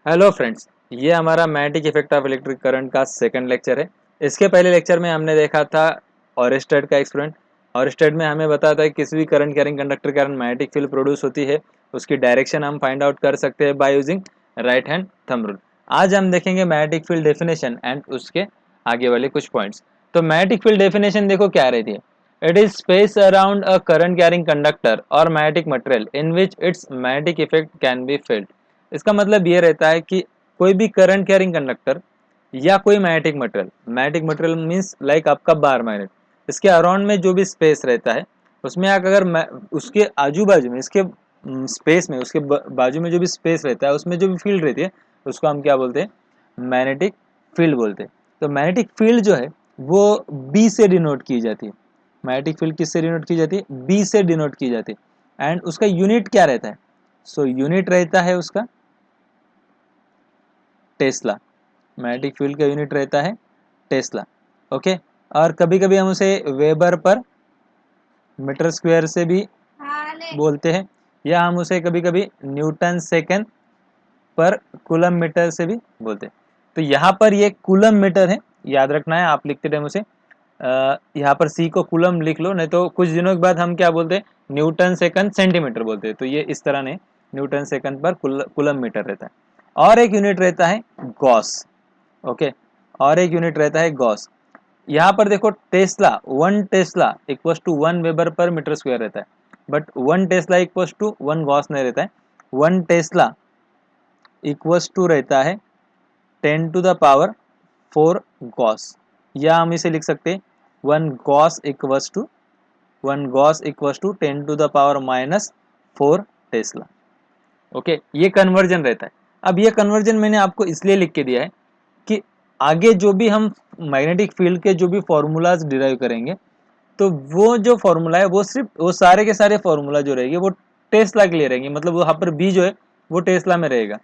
Hello friends, ये हमारा magnetic effect of electric current का सेकंड लेक्चर है। इसके पहले लेक्चर में हमने देखा था ऑरेस्टेड का एक्सपेरिमेंट। ऑरेस्टेड में हमें बताया था कि किसी भी करंट कैरिंग कंडक्टर के कारण मैग्नेटिक फील्ड प्रोड्यूस होती है, उसकी डायरेक्शन हम फाइंड आउट कर सकते हैं by using right hand thumb rule. आज हम देखेंगे मैग्नेटिक फील्ड डेफिनेशन एंड उसके आगे वाले कुछ पॉइंट्स। तो मैग्नेटिक फील्ड डेफिनेशन देखो क्या रहती है। It is space around a current carrying conductor और magnetic material in which its magnetic effect can be felt. इसका मतलब ये रहता है कि कोई भी करंट कैरिंग कंडक्टर या कोई मैग्नेटिक मटेरियल मींस लाइक आपका बार मैग्नेट, इसके अराउंड में जो भी स्पेस रहता है उसमें अगर उसके आजू बाजू में इसके स्पेस में उसके बाजू में जो भी स्पेस रहता है उसमें जो भी फील्ड रहती है उसको हम क्या बोलते हैं, मैग्नेटिक फील्ड बोलते हैं। तो मैग्नेटिक फील्ड जो है वो बी से डिनोट की जाती है। मैग्नेटिक फील्ड किससे डिनोट की जाती है? बी से डिनोट की जाती है। एंड उसका यूनिट क्या रहता है? यूनिट रहता है उसका टेस्ला। मैग्नेटिक फील्ड का यूनिट रहता है टेस्ला। ओके। और कभी कभी हम उसे वेबर पर मीटर स्क्वायर से भी बोलते हैं, या हम उसे कभी कभी न्यूटन सेकेंड पर कूलम मीटर से भी बोलते हैं। तो यहाँ पर ये कूलम मीटर है, याद रखना है। आप लिखते टाइम उसे यहाँ पर सी को कूलम लिख लो, नहीं तो कुछ दिनों के बाद हम क्या बोलते हैं, न्यूटन सेकंड सेंटीमीटर बोलते हैं। तो ये इस तरह नहीं, न्यूटन सेकंड पर कूलम मीटर रहता है। और एक यूनिट रहता है गॉस। ओके। और एक यूनिट रहता है गॉस। यहाँ पर देखो tesla, 1 tesla equal to 1 weber per meter square रहता है, but 1 tesla equal to 1 gauss नहीं रहता है। 1 टेस्ला इक्वल टू रहता है 10 to the power 4 गॉस, या हम इसे लिख सकते हैं 1 gauss equals to 10 to the power -4 tesla. Okay, ये कन्वर्जन रहता है। अब ये कन्वर्जन मैंने आपको इसलिए लिख के दिया है कि आगे जो भी हम मैग्नेटिक फील्ड के जो भी फॉर्मूलाज डिराइव करेंगे, तो वो जो फॉर्मूला है वो सिर्फ वो सारे के सारे फॉर्मूला जो रहेंगे वो टेस्ला के लिए रहेंगे, मतलब वहाँ पर बी जो है वो टेस्ला में रहेगा।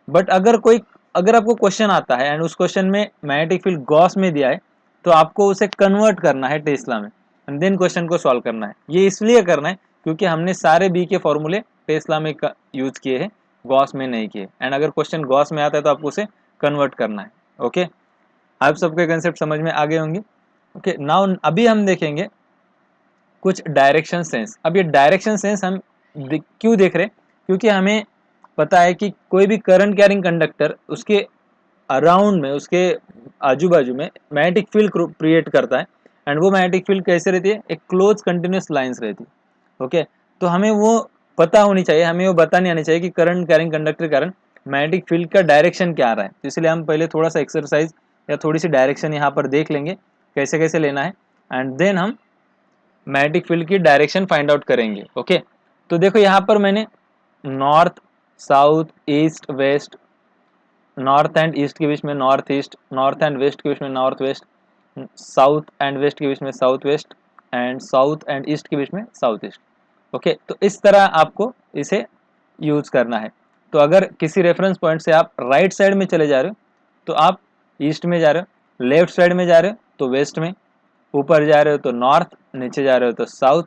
बट अगर आपको क्वेश्चन आता है एंड उस क्वेश्चन में मैग्नेटिक फील्ड गॉस में दिया है, तो आपको उसे कन्वर्ट करना है टेस्ला में एंड देन क्वेश्चन को सॉल्व करना है। ये इसलिए करना है क्योंकि हमने सारे बी के फॉर्मूले टेस्ला में यूज किए हैं, गॉस में नहीं किए। एंड अगर क्वेश्चन गॉस में आता है तो आपको उसे कन्वर्ट करना है। ओके, आप सबके कंसेप्ट समझ में आ गए होंगे। ओके, नाउ अभी हम देखेंगे कुछ डायरेक्शन सेंस। अब ये डायरेक्शन सेंस हम क्यों देख रहे हैं? क्योंकि हमें पता है कि कोई भी करंट कैरिंग कंडक्टर उसके अराउंड में, उसके आजू बाजू में मैग्नेटिक फील्ड क्रिएट करता है। एंड वो मैग्नेटिक फील्ड कैसे रहती है? एक क्लोज कंटिन्यूस लाइंस रहती है। ओके, तो हमें वो पता होनी चाहिए, हमें वो बतानी आनी चाहिए कि करंट कैरिंग कंडक्टर के कारण मैग्नेटिक फील्ड का डायरेक्शन क्या आ रहा है। तो इसलिए हम पहले थोड़ा सा एक्सरसाइज या थोड़ी सी डायरेक्शन यहाँ पर देख लेंगे कैसे कैसे लेना है, एंड देन हम मैग्नेटिक फील्ड की डायरेक्शन फाइंड आउट करेंगे। ओके, तो देखो यहाँ पर मैंने north, south, east, west, north and east के बीच में north east, north and west के बीच में north west, south and west के बीच में south west, and south and east के बीच में साउथ ईस्ट। ओके, तो इस तरह आपको इसे यूज करना है। तो अगर किसी रेफरेंस पॉइंट से आप राइट साइड में चले जा रहे हो तो आप ईस्ट में जा रहे हो, लेफ्ट साइड में जा रहे हो तो वेस्ट में, ऊपर जा रहे हो तो नॉर्थ, नीचे जा रहे हो तो साउथ,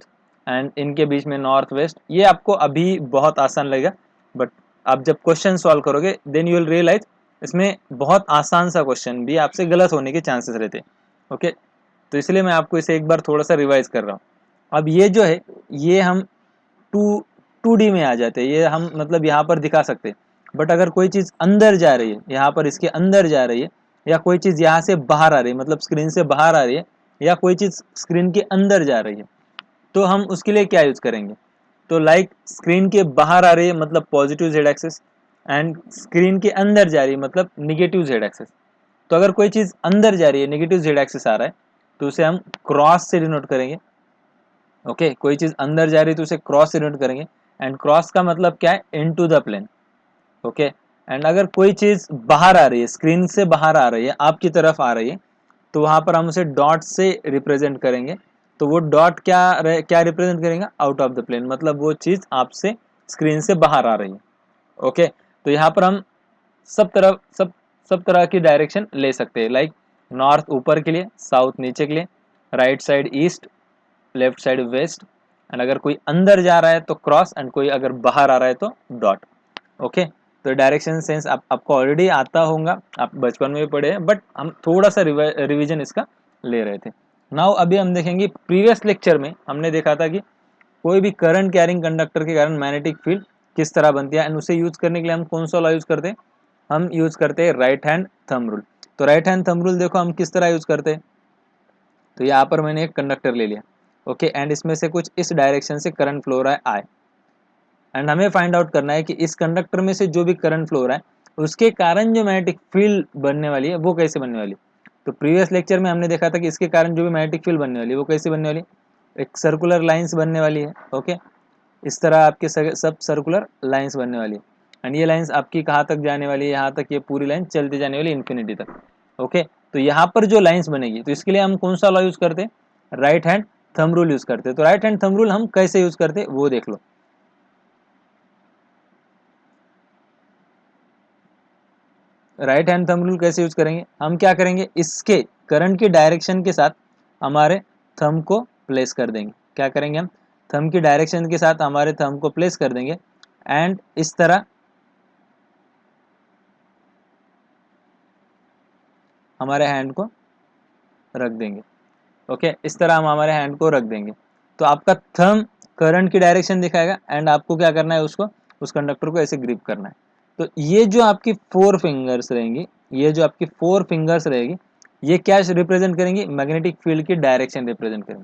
एंड इनके बीच में नॉर्थ वेस्ट। ये आपको अभी बहुत आसान लगेगा, बट आप जब क्वेश्चन सॉल्व करोगे देन यू विल रियलाइज इसमें बहुत आसान सा क्वेश्चन भी आपसे गलत होने के चांसेस रहते हैं। ओके, तो इसलिए मैं आपको इसे एक बार थोड़ा सा रिवाइज कर रहा हूँ। अब ये जो है ये हम टू 2D में आ जाते हैं, ये हम मतलब यहाँ पर दिखा सकते हैं। बट अगर कोई चीज़ अंदर जा रही है, यहाँ पर इसके अंदर जा रही है, या कोई चीज़ यहाँ से बाहर आ रही है, मतलब स्क्रीन से बाहर आ रही है, या कोई चीज़ स्क्रीन के अंदर जा रही है, तो हम उसके लिए क्या यूज़ करेंगे? तो लाइक स्क्रीन के बाहर आ रही है मतलब positive Z axis, and screen के अंदर जा रही है मतलब निगेटिव जेड एक्सेस। तो अगर कोई चीज़ अंदर जा रही है, नेगेटिव जेड एक्सिस आ रहा है, तो उसे हम क्रॉस से डिनोट करेंगे। ओके, कोई चीज़ अंदर जा रही है तो उसे क्रॉस से डिनोट करेंगे, एंड क्रॉस का मतलब क्या है? Into the plane. Okay, and अगर कोई चीज़ बाहर आ रही है, स्क्रीन से बाहर आ रही है, आपकी तरफ आ रही है, तो वहाँ पर हम उसे डॉट से रिप्रेजेंट करेंगे। तो वो डॉट क्या रिप्रेजेंट करेंगे? आउट ऑफ द प्लेन, मतलब वो चीज़ आपसे स्क्रीन से बाहर आ रही है। ओके, तो यहाँ पर हम सब तरफ सब तरह की डायरेक्शन ले सकते हैं, लाइक नॉर्थ ऊपर के लिए, साउथ नीचे के लिए, right side east, left side west, and अगर कोई अंदर जा रहा है तो क्रॉस, एंड कोई अगर बाहर आ रहा है तो डॉट। ओके, तो डायरेक्शन सेंस आपको ऑलरेडी आता होगा, आप बचपन में भी पढ़े हैं, बट हम थोड़ा सा रिवीजन इसका ले रहे थे। नाउ अभी हम देखेंगे, प्रीवियस लेक्चर में हमने देखा था कि कोई भी करंट कैरिंग कंडक्टर के कारण मैग्नेटिक फील्ड किस तरह बनती है, एंड उसे यूज करने के लिए हम कौन सा लॉ यूज करते हैं, हम यूज करते हैं राइट हैंड थंब रूल। तो राइट हैंड थंब रूल देखो हम किस तरह यूज करते हैं। तो यहाँ पर मैंने एक कंडक्टर ले लिया, ओके, एंड इसमें से कुछ इस डायरेक्शन से करंट फ्लो हो रहा है आई, एंड हमें फाइंड आउट करना है कि इस कंडक्टर में से जो भी करंट फ्लो हो रहा है उसके कारण जो मैग्नेटिक फील्ड बनने वाली है वो कैसे बनने वाली है। तो प्रीवियस लेक्चर में हमने देखा था कि इसके कारण जो भी मैग्नेटिक फील्ड बनने वाली है वो कैसे बनने वाली है, एक सर्कुलर लाइंस बनने वाली है, ओके, इस तरह आपके सब सर्कुलर लाइंस बनने वाली है, एंड ये लाइंस आपकी कहाँ तक जाने वाली है, यहाँ तक ये पूरी लाइन चलती जाने वाली इन्फिनिटी तक, ओके। तो यहाँ पर जो लाइंस बनेगी तो इसके लिए हम कौन सा लॉ यूज करते हैं, right hand thumb rule use करते हैं। तो राइट हैंड थंब रूल हम कैसे यूज करते हैं वो देख लो। राइट हैंड थंब रूल कैसे यूज करेंगे, हम क्या करेंगे, इसके करंट की डायरेक्शन के साथ हमारे थंब को प्लेस कर देंगे। क्या करेंगे, हम थंब की डायरेक्शन के साथ हमारे थंब को प्लेस कर देंगे, एंड इस तरह हमारे हैंड को रख देंगे, ओके, इस तरह हम हमारे हैंड को रख देंगे। तो आपका थंब करंट की डायरेक्शन दिखाएगा, एंड आपको क्या करना है, उसको उस कंडक्टर को ऐसे ग्रिप करना है। तो ये जो आपकी फोर फिंगर्स रहेंगी, ये जो आपकी फोर फिंगर्स रहेगी, ये क्या रिप्रेजेंट करेंगी, मैग्नेटिक फील्ड की डायरेक्शन रिप्रेजेंट करेंगी।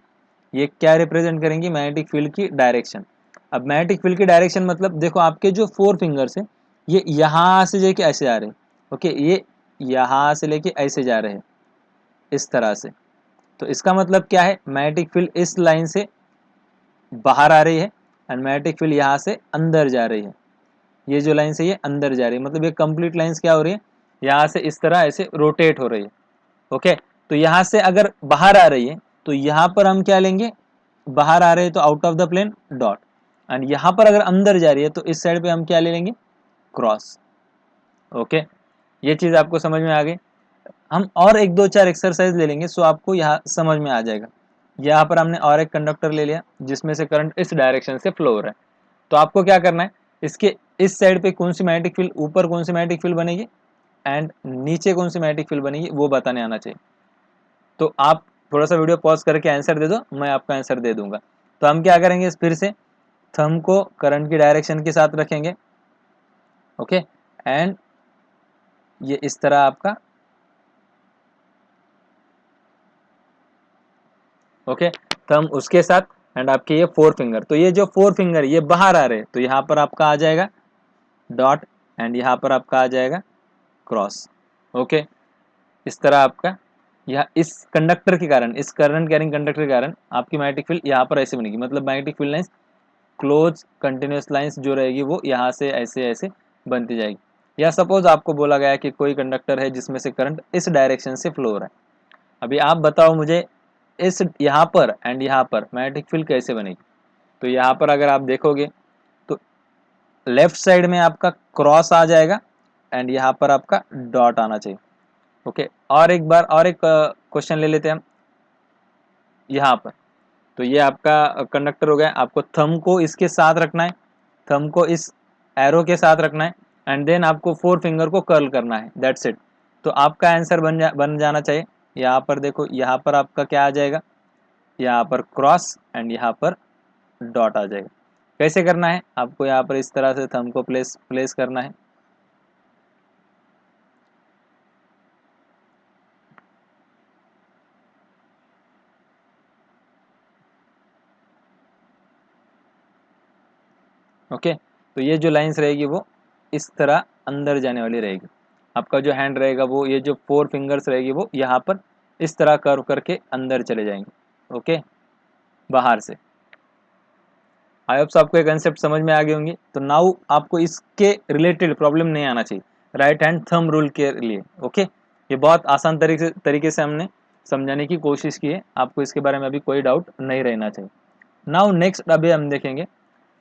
ये क्या रिप्रेजेंट करेंगी, मैग्नेटिक फील्ड की डायरेक्शन। अब मैग्नेटिक फील्ड की डायरेक्शन मतलब देखो आपके जो फोर फिंगर्स है ये यहाँ से लेके ऐसे आ रहे हैं, ओके, ये यहाँ से लेके ऐसे जा रहे हैं इस तरह से। तो इसका मतलब क्या है, मैग्नेटिक फील्ड इस लाइन से बाहर आ रही है, एंड मैग्नेटिक फील्ड यहाँ से अंदर जा रही है। ये जो लाइन से ये अंदर जा रही है, मतलब ये कंप्लीट लाइंस क्या हो रही है, यहाँ से इस तरह ऐसे रोटेट हो रही है, ओके। तो यहाँ से अगर बाहर आ रही है तो यहाँ पर हम क्या लेंगे, बाहर आ रहे हैं तो out of the plane dot, and यहाँ पर अगर अंदर जा रही है तो इस साइड पे हम क्या ले लेंगे, क्रॉस, ओके। ये चीज आपको समझ में आ गई। हम और एक दो चार एक्सरसाइज ले लेंगे, सो आपको यहाँ समझ में आ जाएगा। यहाँ पर हमने और एक कंडक्टर ले लिया जिसमें से करंट इस डायरेक्शन से फ्लो हो रहा है। तो आपको क्या करना है, इसके इस साइड पे कौन सी मैग्नेटिक फील्ड, ऊपर कौन सी मैग्नेटिक फील्ड बनेगी एंड नीचे कौन सी मैग्नेटिक फील्ड बनेगी वो बताने आना चाहिए। तो आप थोड़ा सा वीडियो पॉज करके आंसर दे दो, मैं आपका आंसर दे दूंगा। तो हम क्या करेंगे, फिर से थंब को करंट की डायरेक्शन के साथ रखेंगे, ओके, एंड ये इस तरह आपका, ओके, थंब उसके साथ एंड आपके ये फोर फिंगर। तो ये जो फोर फिंगर ये बाहर आ रहे हैं तो यहाँ पर आपका आ जाएगा डॉट, एंड यहाँ पर आपका आ जाएगा क्रॉस, ओके। इस तरह आपका यह इस कंडक्टर के कारण, इस करंट कैरिंग कंडक्टर के कारण आपकी मैग्नेटिक फील्ड यहाँ पर ऐसे बनेगी, मतलब magnetic field lines close continuous lines जो रहेगी वो यहाँ से ऐसे ऐसे बनती जाएगी। या सपोज आपको बोला गया है कि कोई कंडक्टर है जिसमें से करंट इस डायरेक्शन से फ्लो हो रहा है। अभी आप बताओ मुझे, इस यहाँ पर एंड यहाँ पर मैग्नेटिक फील्ड कैसे बनेगी। तो यहाँ पर अगर आप देखोगे तो लेफ्ट साइड में आपका क्रॉस आ जाएगा, एंड यहाँ पर आपका डॉट आना चाहिए, ओके। और एक बार और एक क्वेश्चन ले लेते हैं हम यहाँ पर। तो ये आपका कंडक्टर हो गया, आपको थंब को इसके साथ रखना है, थंब को इस एरो के साथ रखना है, एंड देन आपको फोर फिंगर को कर्ल करना है, दैट्स इट। तो आपका आंसर बन जाना चाहिए। यहाँ पर देखो, यहाँ पर आपका क्या आ जाएगा, यहाँ पर क्रॉस एंड यहाँ पर डॉट आ जाएगा। कैसे करना है, आपको यहाँ पर इस तरह से थंब को प्लेस प्लेस करना है, ओके। तो ये जो लाइंस रहेगी वो इस तरह अंदर जाने वाली रहेगी। आपका जो हैंड रहेगा वो, ये जो फोर फिंगर्स रहेगी वो यहाँ पर इस तरह कर्व करके अंदर चले जाएंगे, ओके, बाहर से। आई होप आपको ये कंसेप्ट समझ में आ गए होंगे। तो नाउ आपको इसके रिलेटेड प्रॉब्लम नहीं आना चाहिए राइट हैंड थंब रूल के लिए, ओके। ये बहुत आसान तरीके से हमने समझाने की कोशिश की है, आपको इसके बारे में अभी कोई डाउट नहीं रहना चाहिए। नाउ नेक्स्ट अभी हम देखेंगे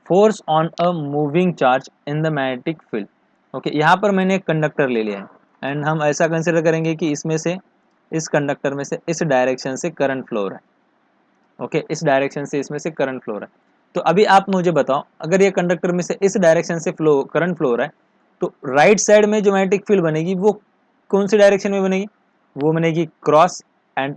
force on a moving charge in the magnetic field, okay. यहाँ पर मैंने एक कंडक्टर ले लिया है, एंड हम ऐसा कंसिडर करेंगे कि इसमें से, इस कंडक्टर में से इस डायरेक्शन से करंट फ्लो हो रहा है, ओके, इस डायरेक्शन से इसमें से करंट फ्लो हो रहा है। तो अभी आप मुझे बताओ, अगर ये कंडक्टर में से इस डायरेक्शन से फ्लो करंट फ्लो हो रहा है तो राइट साइड में जो मैग्नेटिक फील्ड बनेगी वो कौन सी डायरेक्शन में बनेगी, वो बनेगी क्रॉस, एंड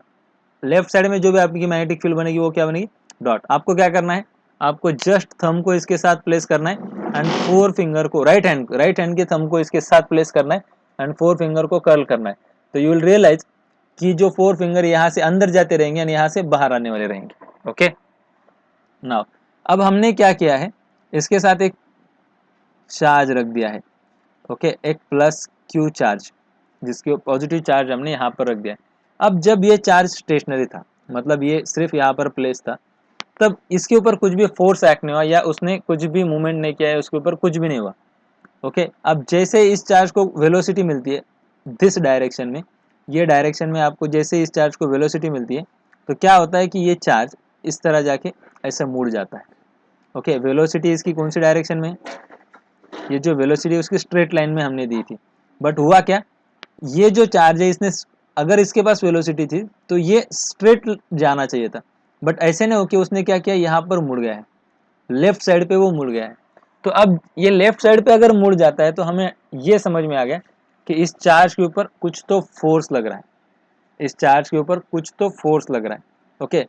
लेफ्ट साइड में जो भी आपकी मैग्नेटिक फील्ड बनेगी वो क्या बनेगी, डॉट। आपको क्या करना है, आपको जस्ट थंब को इसके साथ प्लेस करना है एंड फोर फिंगर को राइट हैंड के थंब को इसके साथ प्लेस करना है एंड फोर फिंगर को कर्ल करना है। तो यू विल रियलाइज कि जो फोर फिंगर यहाँ से अंदर जाते रहेंगे एंड यहाँ से बाहर आने वाले रहेंगे। ओके नाउ अब हमने क्या किया है, इसके साथ एक चार्ज रख दिया है। ओके एक प्लस क्यू चार्ज, जिसके पॉजिटिव चार्ज हमने यहाँ पर रख दिया है। अब जब ये चार्ज स्टेशनरी था, मतलब ये सिर्फ यहाँ पर प्लेस था, तब इसके ऊपर कुछ भी फोर्स एक्ट नहीं हुआ या उसने कुछ भी मूवमेंट नहीं किया है, उसके ऊपर कुछ भी नहीं हुआ। ओके अब जैसे इस चार्ज को वेलोसिटी मिलती है दिस डायरेक्शन में, ये डायरेक्शन में आपको जैसे इस चार्ज को वेलोसिटी मिलती है तो क्या होता है कि ये चार्ज इस तरह जाके ऐसे मुड़ जाता है। ओके वेलोसिटी इसकी कौन सी डायरेक्शन में, ये जो वेलोसिटी उसकी स्ट्रेट लाइन में हमने दी थी, बट हुआ क्या, ये जो चार्ज है इसने अगर इसके पास वेलोसिटी थी तो ये स्ट्रेट जाना चाहिए था, बट ऐसे नहीं हो कि उसने क्या किया, यहाँ पर मुड़ गया है, लेफ्ट साइड पे वो मुड़ गया है। तो अब ये लेफ्ट साइड पे अगर मुड़ जाता है तो हमें ये समझ में आ गया कि इस चार्ज के ऊपर कुछ तो फोर्स लग रहा है, इस चार्ज के ऊपर कुछ तो फोर्स लग रहा है। ओके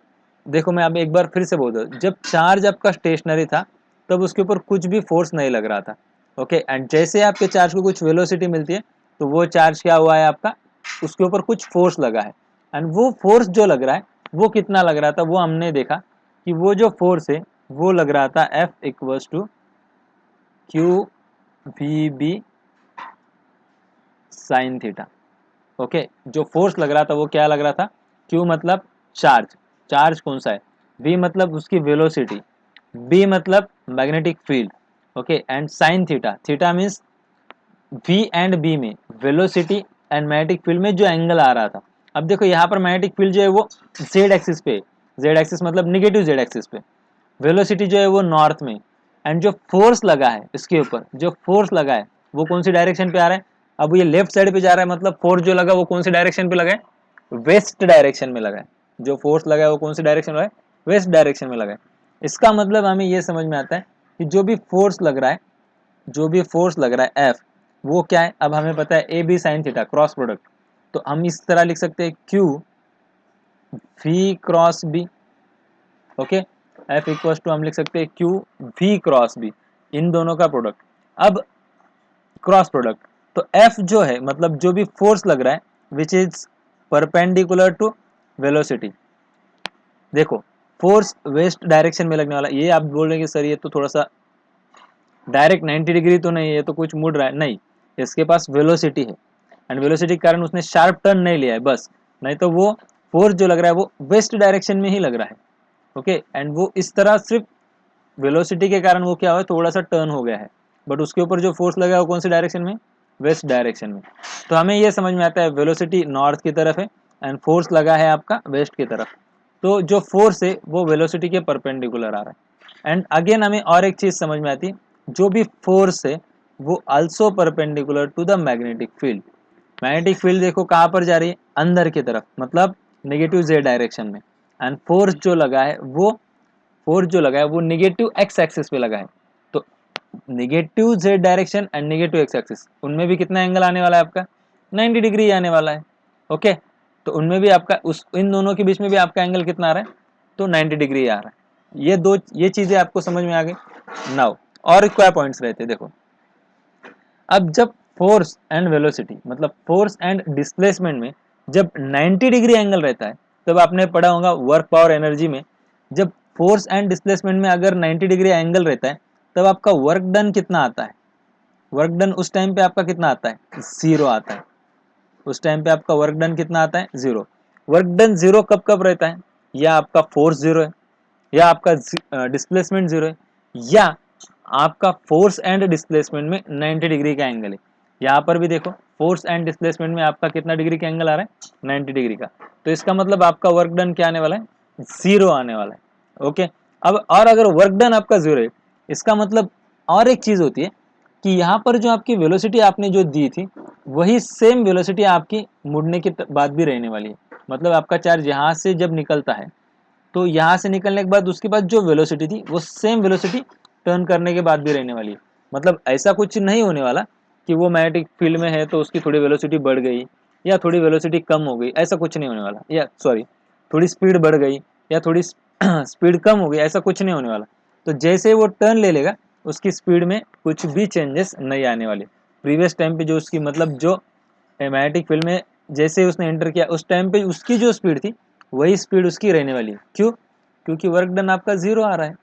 देखो मैं अब एक बार फिर से बोल दूँ, जब चार्ज आपका स्टेशनरी था तब उसके ऊपर कुछ भी फोर्स नहीं लग रहा था। ओके एंड जैसे आपके चार्ज को कुछ वेलोसिटी मिलती है तो वो चार्ज क्या हुआ है आपका, उसके ऊपर कुछ फोर्स लगा है, एंड वो फोर्स जो लग रहा है वो कितना लग रहा था, वो हमने देखा कि वो जो फोर्स है वो लग रहा था F equals to Q V B sine theta. Okay जो फोर्स लग रहा था वो क्या लग रहा था, Q मतलब चार्ज, चार्ज कौन सा है, V मतलब उसकी वेलोसिटी, B मतलब magnetic field. Okay and sine theta, theta means V and B में वेलोसिटी एंड मैग्नेटिक फील्ड में जो एंगल आ रहा था। अब देखो यहाँ पर मैग्नेटिक फील्ड जो है वो z एक्सिस पे, z एक्सिस मतलब निगेटिव z एक्सिस पे, वेलोसिटी जो है वो नॉर्थ में, एंड जो फोर्स लगा है इसके ऊपर, जो फोर्स लगा है वो कौन सी डायरेक्शन पे आ रहा है, अब ये लेफ्ट साइड पे जा रहा है, मतलब फोर्स जो लगा वो कौन सी डायरेक्शन पे लगा है, वेस्ट डायरेक्शन में लगा है। जो फोर्स लगा है वो कौन सी डायरेक्शन में लगा है, वेस्ट डायरेक्शन में लगा है। इसका मतलब हमें ये समझ में आता है कि जो भी फोर्स लग रहा है, जो भी फोर्स लग रहा है F, वो क्या है, अब हमें पता है A B sine theta cross product, तो हम इस तरह लिख सकते हैं Q V cross B। Okay F equals to हम लिख सकते हैं Q V क्रॉस B, इन दोनों का प्रोडक्ट। अब क्रॉस प्रोडक्ट, तो F जो है मतलब जो भी फोर्स लग रहा है which is perpendicular to velocity. देखो फोर्स वेस्ट डायरेक्शन में लगने वाला, ये आप बोल रहे हैं कि सर ये तो थोड़ा सा डायरेक्ट 90 डिग्री तो नहीं है, ये तो कुछ मुड़ रहा है, नहीं, इसके पास वेलोसिटी है एंड वेलोसिटी के कारण उसने शार्प टर्न नहीं लिया है बस, नहीं तो वो फोर्स जो लग रहा है वो वेस्ट डायरेक्शन में ही लग रहा है। ओके एंड वो इस तरह सिर्फ वेलोसिटी के कारण वो क्या हुआ, थोड़ा सा टर्न हो गया है, बट उसके ऊपर जो फोर्स लगा है वो कौन सी डायरेक्शन में, वेस्ट डायरेक्शन में। तो हमें ये समझ में आता है वेलोसिटी नॉर्थ की तरफ है एंड फोर्स लगा है आपका वेस्ट की तरफ, तो जो फोर्स है वो वेलोसिटी के परपेंडिकुलर आ रहा है। एंड अगेन हमें और एक चीज समझ में आती है, जो भी फोर्स है वो also perpendicular to the magnetic field. Magnetic field देखो कहाँ पर जा रही है, अंदर की तरफ, मतलब नेगेटिव z डायरेक्शन में, एंड फोर्स जो लगा है वो निगेटिव x एक्सिस पे लगा है। तो negative z direction and negative x axis, उनमें भी कितना एंगल आने वाला है आपका, 90 डिग्री आने वाला है। ओके तो उनमें भी आपका उस इन दोनों के बीच में भी आपका एंगल कितना आ रहा है, तो 90 डिग्री आ रहा है। ये चीजें आपको समझ में आ गई। नाउ और क्या पॉइंट्स रहते हैं, देखो अब जब फोर्स एंड वेलोसिटी मतलब फोर्स एंड डिस्प्लेसमेंट में जब 90 डिग्री एंगल रहता है, तब आपने पढ़ा होगा वर्क पावर एनर्जी में, जब फोर्स एंड डिस्प्लेसमेंट में अगर 90 डिग्री एंगल रहता है तब आपका वर्क डन कितना आता है, वर्क डन उस टाइम पे आपका कितना आता है, जीरो आता है। उस टाइम पे आपका वर्क डन कितना आता है, जीरो। वर्क डन जीरो कब कब रहता है, या आपका फोर्स जीरो है, या आपका डिस्प्लेसमेंट जीरो है, या आपका फोर्स एंड डिस्प्लेसमेंट में 90 डिग्री का एंगल है। यहाँ पर भी देखो फोर्स एंड डिस्प्लेसमेंट में आपका कितना डिग्री का एंगल आ रहा है, 90 डिग्री का, तो इसका मतलब आपका वर्क डन क्या आने वाला है, जीरो आने वाला है। ओके अब और अगर वर्क डन आपका जीरो है, इसका मतलब और एक चीज होती है कि यहाँ पर जो आपकी वेलोसिटी आपने जो दी थी वही सेम वेलोसिटी आपकी मुड़ने के बाद भी रहने वाली है। मतलब आपका चार्ज यहाँ से जब निकलता है तो यहाँ से निकलने के बाद उसके बाद जो वेलोसिटी थी वो सेम वेलोसिटी टर्न करने के बाद भी रहने वाली है। मतलब ऐसा कुछ नहीं होने वाला कि वो मैग्नेटिक फील्ड में है तो उसकी थोड़ी वेलोसिटी बढ़ गई या थोड़ी वेलोसिटी कम हो गई, ऐसा कुछ नहीं होने वाला। या सॉरी, थोड़ी स्पीड बढ़ गई या थोड़ी स्पीड कम हो गई, ऐसा कुछ नहीं होने वाला। तो जैसे वो टर्न ले लेगा उसकी स्पीड में कुछ भी चेंजेस नहीं आने वाले। प्रीवियस टाइम पे जो उसकी मतलब जो मैग्नेटिक फील्ड में जैसे उसने एंटर किया उस टाइम पे उसकी जो स्पीड थी वही स्पीड उसकी रहने वाली है। क्यों? क्योंकि वर्क डन आपका जीरो आ रहा है,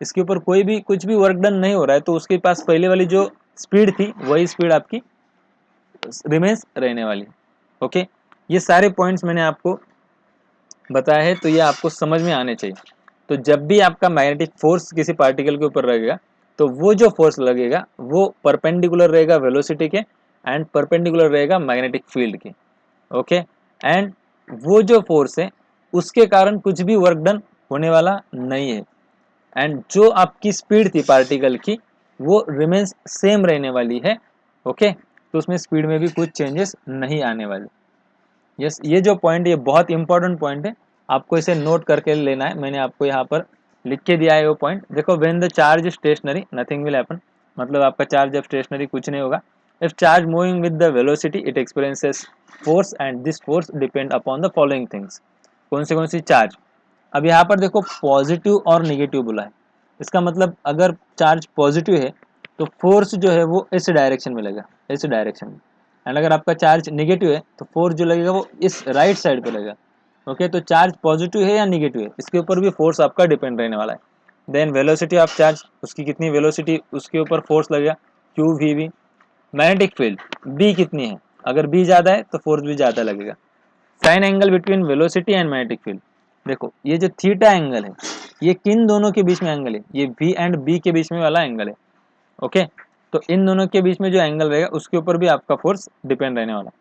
इसके ऊपर कोई भी कुछ भी वर्क डन नहीं हो रहा है, तो उसके पास पहले वाली जो स्पीड थी वही स्पीड आपकी रिमेंस रहने वाली। ओके, ये सारे पॉइंट्स मैंने आपको बताया है, तो ये आपको समझ में आने चाहिए। तो जब भी आपका मैग्नेटिक फोर्स किसी पार्टिकल के ऊपर लगेगा तो वो जो फोर्स लगेगा वो परपेंडिकुलर रहेगा वेलोसिटी के एंड परपेंडिकुलर रहेगा मैग्नेटिक फील्ड के। ओके, एंड वो जो फोर्स है उसके कारण कुछ भी वर्क डन होने वाला नहीं है, एंड जो आपकी स्पीड थी पार्टिकल की वो रिमेन्स सेम रहने वाली है। ओके, तो उसमें स्पीड में भी कुछ चेंजेस नहीं आने वाले। यस, ये जो पॉइंट ये बहुत इंपॉर्टेंट पॉइंट है, आपको इसे नोट करके लेना है। मैंने आपको यहाँ पर लिख के दिया है वो पॉइंट। देखो, when the charge stationary nothing will happen, मतलब आपका चार्ज जब स्टेशनरी कुछ नहीं होगा। If charge moving with the velocity it experiences force and this force depend upon the following things. कौन सी चार्ज? अब यहाँ पर देखो पॉजिटिव और निगेटिव बोला है, इसका मतलब अगर चार्ज पॉजिटिव है तो फोर्स जो है वो इस डायरेक्शन में लगेगा, इस डायरेक्शन में। एंड अगर आपका चार्ज निगेटिव है तो फोर्स जो लगेगा वो इस राइट साइड पे लगेगा। ओके, तो चार्ज पॉजिटिव है या निगेटिव है इसके ऊपर भी फोर्स आपका डिपेंड रहने वाला है। देन वेलोसिटी ऑफ चार्ज, उसकी कितनी वेलोसिटी उसके ऊपर फोर्स लगेगा, Q V V. Magnetic field B कितनी है, अगर बी ज़्यादा है तो फोर्स भी ज़्यादा लगेगा। Sign angle between velocity and magnetic field, देखो ये जो थीटा एंगल है ये किन दोनों के बीच में एंगल है, ये V एंड B के बीच में वाला एंगल है। ओके, तो इन दोनों के बीच में जो एंगल रहेगा उसके ऊपर भी आपका फोर्स डिपेंड रहने वाला।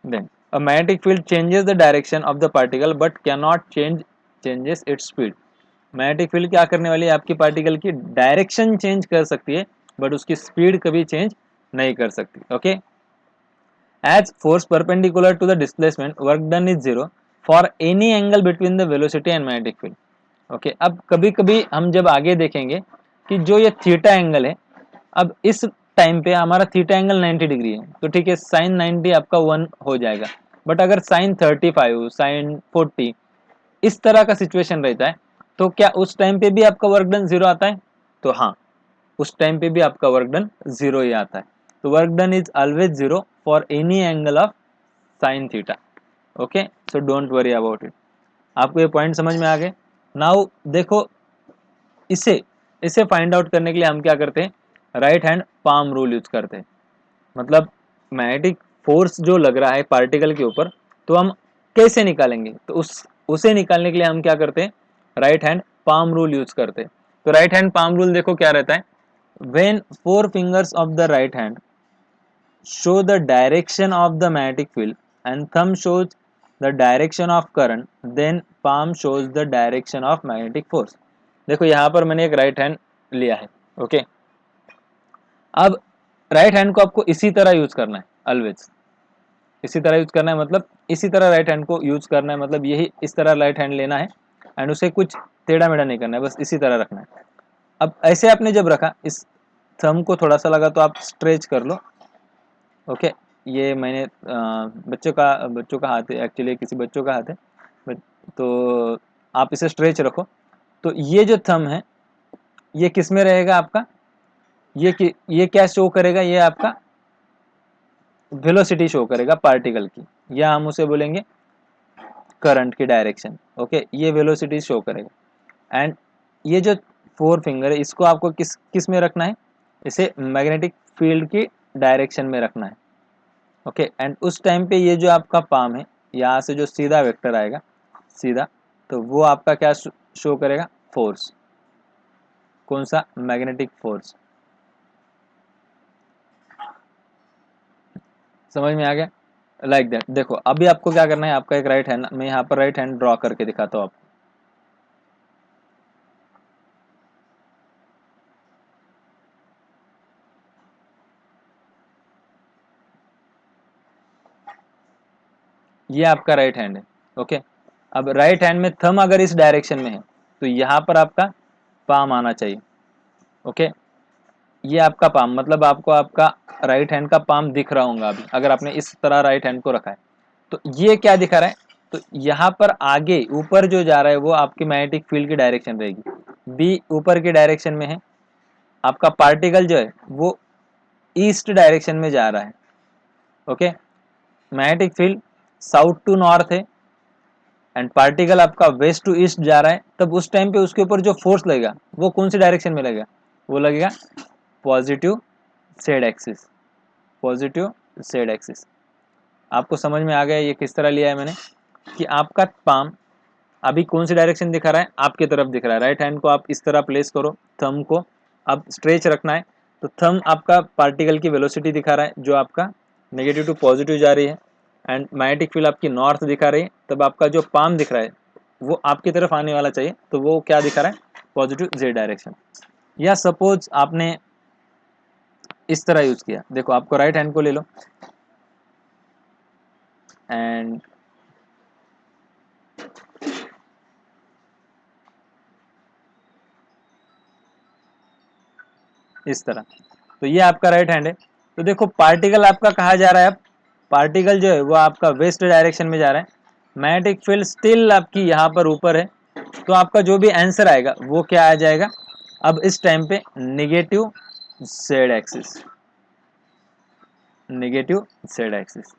Then a magnetic field changes the direction of the particle but can not changes its speed. Magnetic field क्या करने वाली है, आपकी पार्टिकल की डायरेक्शन चेंज कर सकती है बट उसकी स्पीड कभी चेंज नहीं कर सकती। Okay, as force perpendicular to the displacement work done is zero for any angle between the velocity and magnetic field। Okay, अब कभी कभी हम जब आगे देखेंगे कि जो ये थीटा एंगल है, अब इस टाइम पे हमारा थीटा एंगल 90 डिग्री है तो ठीक है, साइन 90 आपका 1 हो जाएगा। बट अगर साइन 35, साइन 40 इस तरह का सिचुएशन रहता है तो क्या उस टाइम पे भी आपका वर्क डन जीरो आता है? तो हाँ, उस टाइम पे भी आपका वर्क डन जीरो ही आता है। तो work done is always zero for any angle of sine theta. Okay, so don't worry about it. आपको ये पॉइंट समझ में आ गए? नाउ देखो, इसे इसे फाइंड आउट करने के लिए हम क्या करते हैं, right hand palm rule use करते हैं। मतलब मैग्नेटिक फोर्स जो लग रहा है पार्टिकल के ऊपर तो हम कैसे निकालेंगे, तो उसे निकालने के लिए हम क्या करते हैं, right hand palm rule use करते हैं। तो राइट हैंड पाम रूल देखो क्या रहता है, when four fingers of the right hand show the direction of the magnetic field and thumb shows the direction of current, then palm shows the direction of magnetic force। देखो यहाँ पर मैंने एक right hand लिया है। Okay, अब right hand को आपको इसी तरह यूज करना है, ऑलवेज इसी तरह यूज करना है, मतलब इसी तरह राइट हैंड को यूज करना है, मतलब यही इस तरह राइट हैंड लेना है एंड उसे कुछ टेढ़ा मेढ़ा नहीं करना है, बस इसी तरह रखना है। अब ऐसे आपने जब रखा, इस थंब को थोड़ा सा लगा तो आप स्ट्रेच कर लो। ओके, ये मैंने बच्चों का हाथ है, एक्चुअली किसी बच्चों का हाथ है, तो आप इसे स्ट्रेच रखो। तो ये जो थंब है ये किस में रहेगा आपका, ये क्या शो करेगा, ये आपका वेलोसिटी शो करेगा पार्टिकल की, या हम उसे बोलेंगे करंट की डायरेक्शन। ओके, ये वेलोसिटी शो करेगा। एंड ये जो फोर फिंगर है इसको आपको किस किस में रखना है, इसे मैग्नेटिक फील्ड की डायरेक्शन में रखना है। ओके, एंड उस टाइम पे ये जो आपका पाम है यहाँ से जो सीधा वेक्टर आएगा सीधा, तो वो आपका क्या शो करेगा, फोर्स। कौन सा, मैग्नेटिक फोर्स। समझ में आ गया? Like that. देखो अभी आपको क्या करना है, आपका एक राइट हैंड, मैं यहाँ पर राइट हैंड ड्रॉ करके दिखाता हूँ आपको। ये आपका राइट हैंड है। ओके, अब राइट हैंड में थंब अगर इस डायरेक्शन में है तो यहाँ पर आपका पाम आना चाहिए। ओके, ये आपका पाम, मतलब आपको आपका राइट हैंड का पाम दिख रहा होगा अभी, अगर आपने इस तरह राइट हैंड को रखा है तो ये क्या दिखा रहा है, तो यहाँ पर आगे ऊपर जो जा रहा है वो आपकी मैग्नेटिक फील्ड की डायरेक्शन रहेगी, बी ऊपर की डायरेक्शन में है, आपका पार्टिकल जो है वो ईस्ट डायरेक्शन में जा रहा है। Okay, magnetic field south to north है एंड पार्टिकल आपका वेस्ट टू ईस्ट जा रहा है, तब उस टाइम पे उसके ऊपर जो फोर्स लगेगा वो कौन सी डायरेक्शन में लगेगा, वो लगेगा positive Z axis, positive Z axis. आपको समझ में आ गया ये किस तरह लिया है मैंने, कि आपका पाम अभी कौन सी डायरेक्शन दिखा रहा है, आपकी तरफ दिख रहा है। राइट हैंड को आप इस तरह प्लेस करो, थंब को अब स्ट्रेच रखना है, तो थंब आपका पार्टिकल की वेलोसिटी दिखा रहा है जो आपका नेगेटिव टू पॉजिटिव जा रही है, एंड मैग्नेटिक फील्ड आपकी नॉर्थ दिखा रही है, तब आपका जो पाम दिख रहा है वो आपकी तरफ आने वाला चाहिए, तो वो क्या दिखा रहा है, पॉजिटिव जेड डायरेक्शन। या सपोज आपने इस तरह यूज किया, देखो आपको राइट हैंड को ले लो एंड इस तरह, तो ये आपका राइट हैंड है। तो देखो पार्टिकल आपका कहाँ जा रहा है, अब पार्टिकल जो है वो आपका वेस्ट डायरेक्शन में जा रहा है, मैग्नेटिक फील्ड स्टिल आपकी यहाँ पर ऊपर है, तो आपका जो भी आंसर आएगा वो क्या आ जाएगा, अब इस टाइम पे negative Z axis, negative Z axis.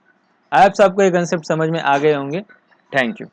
आप सबको ये कंसेप्ट समझ में आ गए होंगे। Thank you.